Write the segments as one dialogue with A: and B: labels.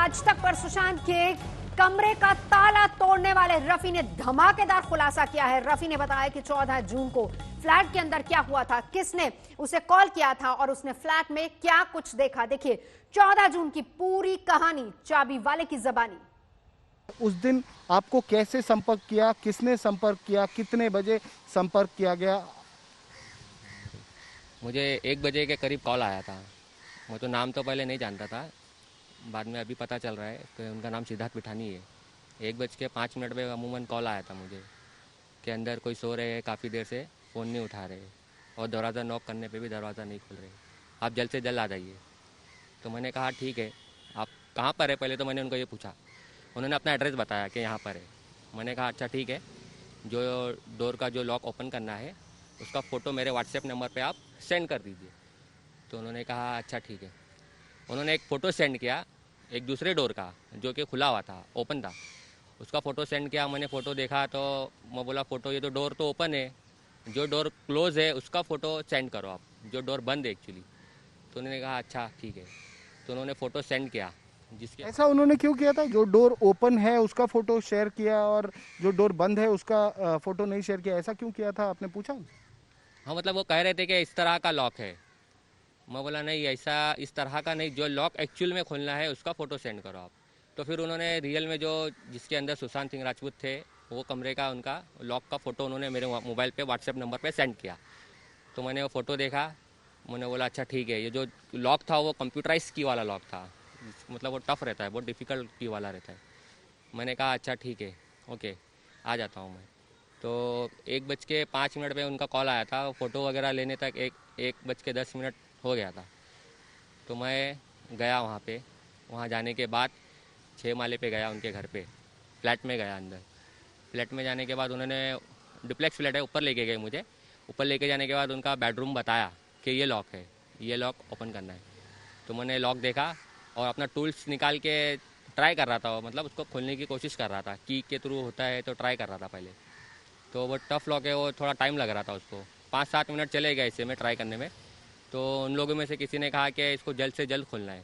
A: आज तक पर सुशांत के कमरे का ताला तोड़ने वाले रफी ने धमाकेदार खुलासा किया है। रफी ने बताया कि 14 जून को फ्लैट के अंदर क्या हुआ था, किसने उसे कॉल किया था और उसने फ्लैट में क्या कुछ देखा। देखिए 14 जून की पूरी कहानी चाबी वाले की जबानी।
B: उस दिन आपको कैसे संपर्क किया, किसने संपर्क किया, कितने बजे संपर्क किया गया?
C: मुझे 1 बजे के करीब कॉल आया था। मैं तो नाम तो पहले नहीं जानता था, बाद में अभी पता चल रहा है कि उनका नाम सिद्धार्थ पिठानी है। 1:05 पे अमूमन कॉल आया था मुझे कि अंदर कोई सो रहे हैं, काफ़ी देर से फ़ोन नहीं उठा रहे और दरवाज़ा नॉक करने पे भी दरवाज़ा नहीं खुल रहे, आप जल्द से जल्द आ जाइए। तो मैंने कहा ठीक है, आप कहाँ पर है? पहले तो मैंने उनको ये पूछा, उन्होंने अपना एड्रेस बताया कि यहाँ पर है। मैंने कहा अच्छा ठीक है, जो डोर का जो लॉक ओपन करना है उसका फ़ोटो मेरे व्हाट्सएप नंबर पे आप सेंड कर दीजिए। तो उन्होंने कहा अच्छा ठीक है। उन्होंने एक फ़ोटो सेंड किया एक दूसरे डोर का जो कि खुला हुआ था, ओपन था, उसका फ़ोटो सेंड किया। मैंने फ़ोटो देखा तो मैं बोला फ़ोटो ये तो डोर तो ओपन है, जो डोर क्लोज़ है उसका फ़ोटो सेंड करो आप, जो डोर बंद है एक्चुअली। तो उन्होंने कहा अच्छा ठीक है। तो उन्होंने फ़ोटो सेंड किया जिसके
B: ऐसा उन्होंने क्यों किया था? जो डोर ओपन है उसका फोटो शेयर किया और जो डोर बंद है उसका फोटो नहीं शेयर किया, ऐसा क्यों किया था? आपने पूछा?
C: हाँ मतलब वो कह रहे थे कि इस तरह का लॉक है। मैं बोला नहीं ऐसा इस तरह का नहीं, जो लॉक एक्चुअल में खोलना है उसका फ़ोटो सेंड करो आप। तो फिर उन्होंने रियल में जो जिसके अंदर सुशांत सिंह राजपूत थे वो कमरे का उनका लॉक का फ़ोटो उन्होंने मेरे मोबाइल पे व्हाट्सएप नंबर पे सेंड किया। तो मैंने वो फ़ोटो देखा, मैंने बोला अच्छा ठीक है। ये जो लॉक था वो कंप्यूटराइज की वाला लॉक था, मतलब वो टफ़ रहता है, बहुत डिफ़िकल्ट की वाला रहता है। मैंने कहा अच्छा ठीक है, ओके आ जाता हूँ मैं। तो 1:05 पे उनका कॉल आया था, फ़ोटो वगैरह लेने तक 1:10 हो गया था। तो मैं गया वहाँ पे, वहाँ जाने के बाद 6 माले पे गया उनके घर पे, फ्लैट में गया अंदर। फ्लैट में जाने के बाद उन्होंने डुप्लेक्स फ्लैट है, ऊपर लेके गए मुझे। ऊपर लेके जाने के बाद उनका बेडरूम बताया कि ये लॉक है, ये लॉक ओपन करना है। तो मैंने लॉक देखा और अपना टूल्स निकाल के ट्राई कर रहा था, मतलब उसको खोलने की कोशिश कर रहा था, की के थ्रू होता है तो ट्राई कर रहा था पहले। तो वो टफ़ लॉक है, वो थोड़ा टाइम लग रहा था उसको, 5-7 मिनट चले गए इसे में ट्राई करने में। तो उन लोगों में से किसी ने कहा कि इसको जल्द से जल्द खोलना है,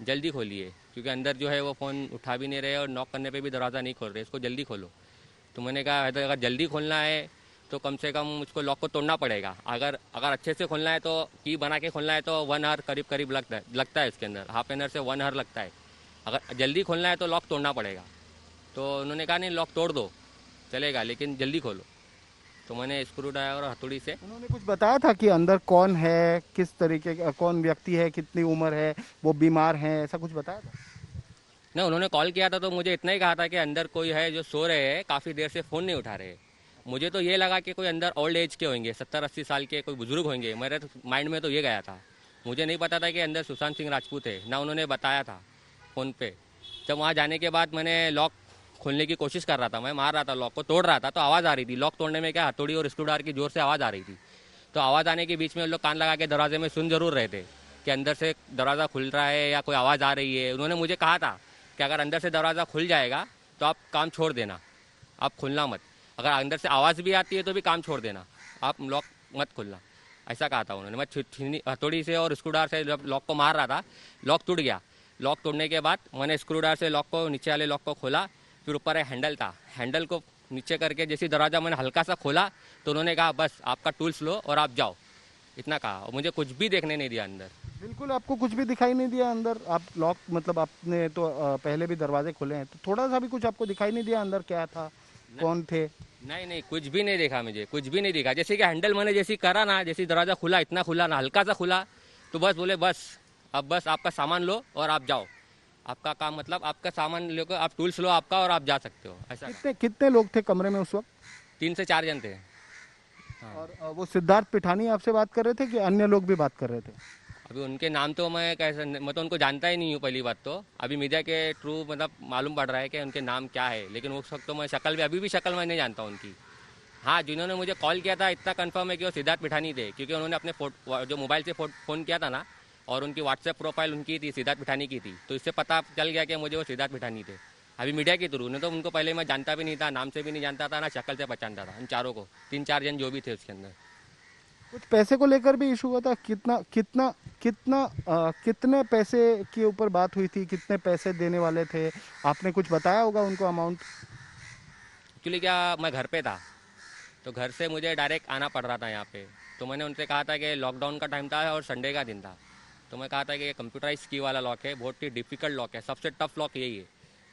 C: जल्दी खोलिए, क्योंकि अंदर जो है वो फ़ोन उठा भी नहीं रहे और नॉक करने पे भी दरवाज़ा नहीं खोल रहे, इसको जल्दी खोलो। तो मैंने कहा अगर जल्दी खोलना है तो कम से कम उसको लॉक को तोड़ना पड़ेगा। अगर अच्छे से खोलना है तो की बना के खोलना है तो 1 आवर करीब लगता है इसके अंदर, हाफ एन आवर से 1 आवर लगता है। अगर जल्दी खोलना है तो लॉक तोड़ना पड़ेगा। तो उन्होंने कहा नहीं लॉक तोड़ दो चलेगा, लेकिन जल्दी खोलो। तो मैंने स्क्रू ड्राइवर और हथौड़ी से
B: उन्होंने कुछ बताया था कि अंदर कौन है, किस तरीके का कौन व्यक्ति है, कितनी उम्र है, वो बीमार है, ऐसा कुछ बताया था?
C: नहीं, उन्होंने कॉल किया था तो मुझे इतना ही कहा था कि अंदर कोई है जो सो रहे हैं, काफ़ी देर से फ़ोन नहीं उठा रहे। मुझे तो ये लगा कि कोई अंदर ओल्ड एज के होंगे, 70-80 साल के कोई बुजुर्ग होंगे, मेरे तो माइंड में तो ये गया था। मुझे नहीं पता था कि अंदर सुशांत सिंह राजपूत है, ना उन्होंने बताया था फ़ोन पे। जब वहाँ जाने के बाद मैंने लॉक खोलने की कोशिश कर रहा था, मैं मार रहा था, लॉक को तोड़ रहा था तो आवाज़ आ रही थी। लॉक तोड़ने में क्या हथौड़ी और स्क्रूड्राइवर की जोर से आवाज़ आ रही थी। तो आवाज़ आने के बीच में लोग कान लगा के दरवाजे में सुन जरूर रहे थे कि अंदर से दरवाज़ा खुल रहा है या कोई आवाज़ आ रही है। उन्होंने मुझे कहा था कि अगर अंदर से दरवाज़ा खुल जाएगा तो आप काम छोड़ देना, आप खुलना मत। अगर अंदर से आवाज़ भी आती है तो भी काम छोड़ देना, आप लॉक मत खुलना, ऐसा कहा था उन्होंने। मैं हथौड़ी से और स्क्रूड्राइवर से जब लॉक को मार रहा था, लॉक टूट गया। लॉक तोड़ने के बाद मैंने स्क्रूड्राइवर से लॉक को, नीचे वाले लॉक को खोला। फिर ऊपर एक हैंडल था, हैंडल को नीचे करके जैसे दरवाज़ा मैंने हल्का सा खोला तो उन्होंने कहा बस आपका टूल्स लो और आप जाओ, इतना कहा। और मुझे कुछ भी देखने नहीं दिया अंदर।
B: बिल्कुल आपको कुछ भी दिखाई नहीं दिया अंदर? आप लॉक मतलब आपने तो पहले भी दरवाजे खोले हैं, तो थोड़ा सा भी कुछ आपको दिखाई नहीं दिया अंदर क्या था, कौन थे?
C: नहीं, कुछ भी नहीं देखा, मुझे कुछ भी नहीं दिखा। जैसे कि हैंडल मैंने जैसे करा ना, जैसे दरवाज़ा खुला, इतना खुला ना, हल्का सा खुला, तो बस बोले बस अब बस आपका सामान लो और आप जाओ, आपका काम मतलब आपका सामान लेकर आप टूल्स लो आपका और आप जा सकते हो, ऐसा।
B: कितने कितने लोग थे कमरे में उस वक्त?
C: 3 से 4 जन थे। हाँ।
B: और वो सिद्धार्थ पिठानी आपसे बात कर रहे थे कि अन्य लोग भी बात कर रहे थे?
C: अभी उनके नाम तो मैं तो उनको जानता ही नहीं हूँ पहली बात तो। अभी मीडिया के थ्रू मतलब मालूम पड़ रहा है कि उनके नाम क्या है, लेकिन उस वक्त तो मैं अभी भी शक्ल मैं नहीं जानता उनकी। हाँ, जिन्होंने मुझे कॉल किया था इतना कंफर्म है कि वो सिद्धार्थ पिठानी थे, क्योंकि उन्होंने अपने जो मोबाइल से फ़ोन किया था ना, और उनकी व्हाट्सएप प्रोफाइल उनकी थी, सिद्धार्थ पिठानी की थी, तो इससे पता चल गया कि मुझे वो सिद्धार्थ पिठानी थे। अभी मीडिया के थ्रू, नहीं तो उनको पहले मैं जानता भी नहीं था, नाम से भी नहीं जानता था, ना शक्ल से पहचानता था उन चारों को, 3-4 जन जो भी थे उसके अंदर।
B: कुछ पैसे को लेकर भी इशू हुआ था, कितना कितना कितना कितने पैसे के ऊपर बात हुई थी, कितने पैसे देने वाले थे, आपने कुछ बताया होगा उनको अमाउंट?
C: एक्चुअली क्या, मैं घर पे था, तो घर से मुझे डायरेक्ट आना पड़ रहा था यहाँ पे। तो मैंने उनसे कहा था कि लॉकडाउन का टाइम था और संडे का दिन था, तो मैं कहा था कि ये कंप्यूटराइज की वाला लॉक है, बहुत ही डिफ़िकल्ट लॉक है, सबसे टफ लॉक यही है।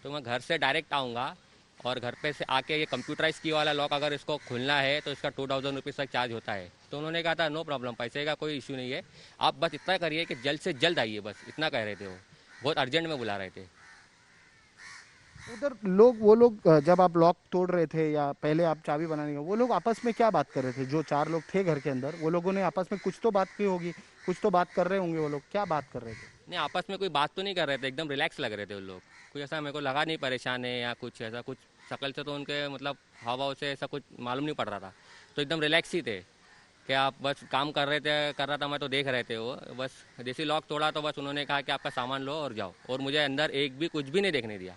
C: तो मैं घर से डायरेक्ट आऊँगा और घर पे से आके ये कंप्यूटराइज की वाला लॉक अगर इसको खोलना है तो इसका 2000 रुपीज़ तक चार्ज होता है। तो उन्होंने कहा था नो प्रॉब्लम, पैसे का कोई इशू नहीं है, आप बस इतना करिए कि जल्द से जल्द आइए, बस इतना कह रहे थे वो, बहुत अर्जेंट में बुला रहे थे।
B: उधर लोग, वो लोग जब आप लॉक तोड़ रहे थे या पहले आप चाबी बनाने गए, वो लोग आपस में क्या बात कर रहे थे? जो 4 लोग थे घर के अंदर, वो लोगों ने आपस में कुछ तो बात की होगी, कुछ तो बात कर रहे होंगे। वो लोग क्या बात कर रहे थे?
C: नहीं, आपस में कोई बात तो नहीं कर रहे थे, एकदम रिलैक्स लग रहे थे उन लोग, कुछ ऐसा मेरे को लगा नहीं परेशान है या कुछ ऐसा, कुछ शक्ल से तो उनके मतलब हाव भाव से ऐसा कुछ मालूम नहीं पड़ रहा था, तो एकदम रिलैक्स ही थे कि आप बस काम कर रहे थे, कर रहा था मैं तो देख रहे थे वो, बस जैसे लॉक तोड़ा तो बस उन्होंने कहा कि आपका सामान लो और जाओ, और मुझे अंदर एक भी कुछ भी नहीं देखने दिया।